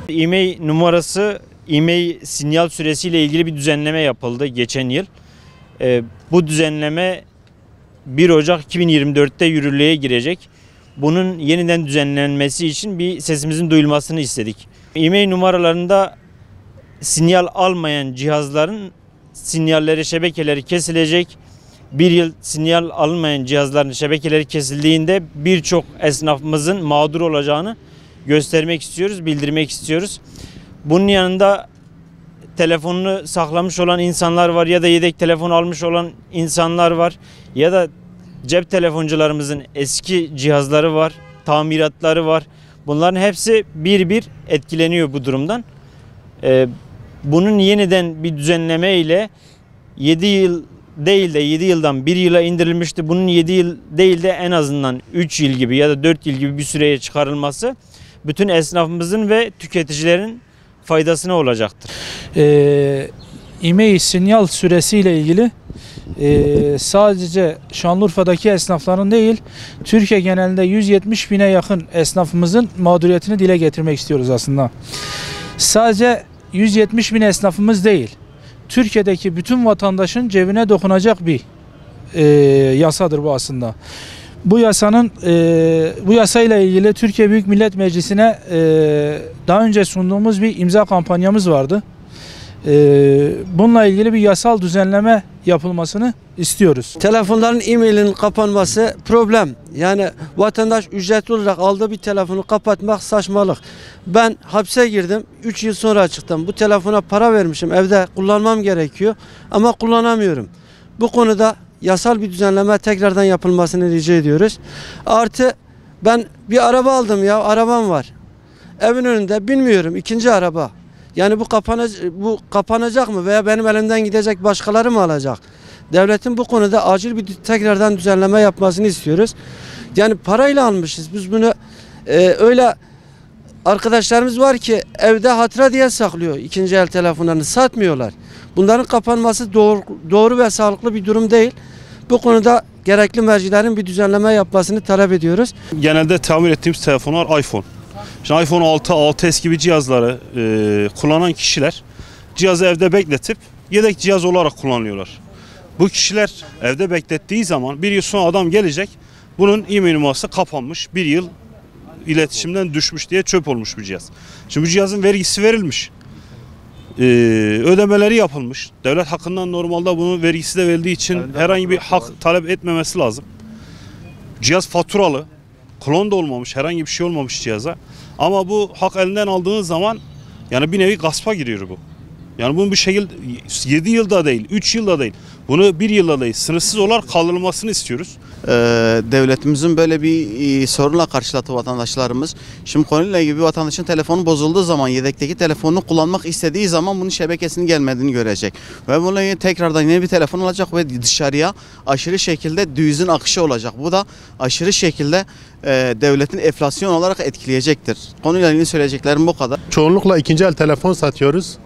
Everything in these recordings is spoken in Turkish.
IMEI numarası, IMEI sinyal süresiyle ilgili bir düzenleme yapıldı geçen yıl. Bu düzenleme 1 Ocak 2024'te yürürlüğe girecek. Bunun yeniden düzenlenmesi için bir sesimizin duyulmasını istedik. IMEI numaralarında sinyal almayan cihazların sinyalleri, şebekeleri kesilecek. Bir yıl sinyal alınmayan cihazların şebekeleri kesildiğinde birçok esnafımızın mağdur olacağını göstermek istiyoruz, bildirmek istiyoruz. Bunun yanında telefonunu saklamış olan insanlar var ya da yedek telefon almış olan insanlar var ya da cep telefoncularımızın eski cihazları var, tamiratları var. Bunların hepsi bir etkileniyor bu durumdan. Bunun yeniden bir düzenleme ile 7 yıl değil de 7 yıldan 1 yıla indirilmişti. Bunun 7 yıl değil de en azından 3 yıl gibi ya da 4 yıl gibi bir süreye çıkarılması bütün esnafımızın ve tüketicilerin faydasına olacaktır. IMEI sinyal süresiyle ilgili sadece Şanlıurfa'daki esnafların değil, Türkiye genelinde 170 bine yakın esnafımızın mağduriyetini dile getirmek istiyoruz aslında. Sadece 170 bin esnafımız değil, Türkiye'deki bütün vatandaşın cebine dokunacak bir yasadır bu aslında. Bu yasayla ilgili Türkiye Büyük Millet Meclisi'ne daha önce sunduğumuz bir imza kampanyamız vardı. Bununla ilgili bir yasal düzenleme yapılmasını istiyoruz. Telefonların e-mailinin kapanması problem. Yani vatandaş ücretli olarak aldığı bir telefonu kapatmak saçmalık. Ben hapse girdim. 3 yıl sonra çıktım. Bu telefona para vermişim. Evde kullanmam gerekiyor. Ama kullanamıyorum. Bu konuda yasal bir düzenleme tekrardan yapılmasını rica ediyoruz. Artı ben bir araba aldım ya. Arabam var. Evin önünde bilmiyorum. İkinci araba. Yani bu kapanacak mı veya benim elimden gidecek, başkaları mı alacak? Devletin bu konuda acil bir tekrardan düzenleme yapmasını istiyoruz. Yani parayla almışız. Biz bunu öyle arkadaşlarımız var ki evde hatıra diye saklıyor. İkinci el telefonlarını satmıyorlar. Bunların kapanması doğru ve sağlıklı bir durum değil. Bu konuda gerekli mercilerin bir düzenleme yapmasını talep ediyoruz. Genelde tamir ettiğimiz telefonlar iPhone. Şimdi iPhone 6, 6s gibi cihazları kullanan kişiler cihazı evde bekletip yedek cihaz olarak kullanıyorlar. Bu kişiler evde beklettiği zaman 1 yıl sonra adam gelecek, bunun e-mail numarası kapanmış, 1 yıl iletişimden düşmüş diye çöp olmuş bir cihaz. Şimdi bu cihazın vergisi verilmiş, ödemeleri yapılmış. Devlet hakkından normalde bunun vergisi de verildiği için herhangi bir hak talep etmemesi lazım. Cihaz faturalı, klon da olmamış, herhangi bir şey olmamış cihaza. Ama bu hak elinden aldığın zaman yani bir nevi gaspa giriyor bu. Yani bunun bir şekilde 7 yılda değil, 3 yılda değil, bunu 1 yılda değil, sınırsız olarak kaldırılmasını istiyoruz. Devletimizin böyle bir sorunla karşılattı vatandaşlarımız. Şimdi konuyla ilgili bir vatandaşın telefonu bozulduğu zaman, yedekteki telefonunu kullanmak istediği zaman bunun şebekesinin gelmediğini görecek. Ve bununla ilgili tekrardan yeni bir telefon alacak ve dışarıya aşırı şekilde dövizin akışı olacak. Bu da aşırı şekilde devletin enflasyon olarak etkileyecektir. Konuyla ilgili söyleyeceklerim bu kadar. Çoğunlukla ikinci el telefon satıyoruz.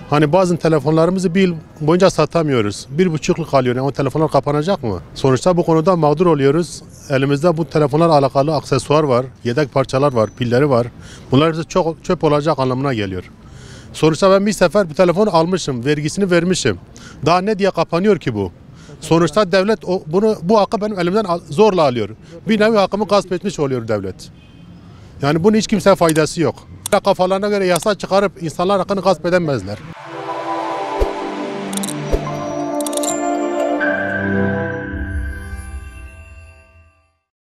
Hani bazı telefonlarımızı bir yıl boyunca satamıyoruz. 1,5 yıl kalıyor. Yani o telefonlar kapanacak mı? Sonuçta bu konuda mağdur oluyoruz. Elimizde bu telefonlarla alakalı aksesuar var, yedek parçalar var, pilleri var. Bunlar hepsi çok çöp olacak anlamına geliyor. Sonuçta ben bir sefer bu telefonu almışım, vergisini vermişim. Daha ne diye kapanıyor ki bu? Sonuçta devlet bu hakkı benim elimden zorla alıyor. Bir nevi hakkımı gasp etmiş oluyor devlet. Yani bunun hiç kimseye faydası yok. Kafalarına göre yasa çıkarıp insanlar hakkını gasp edemezler.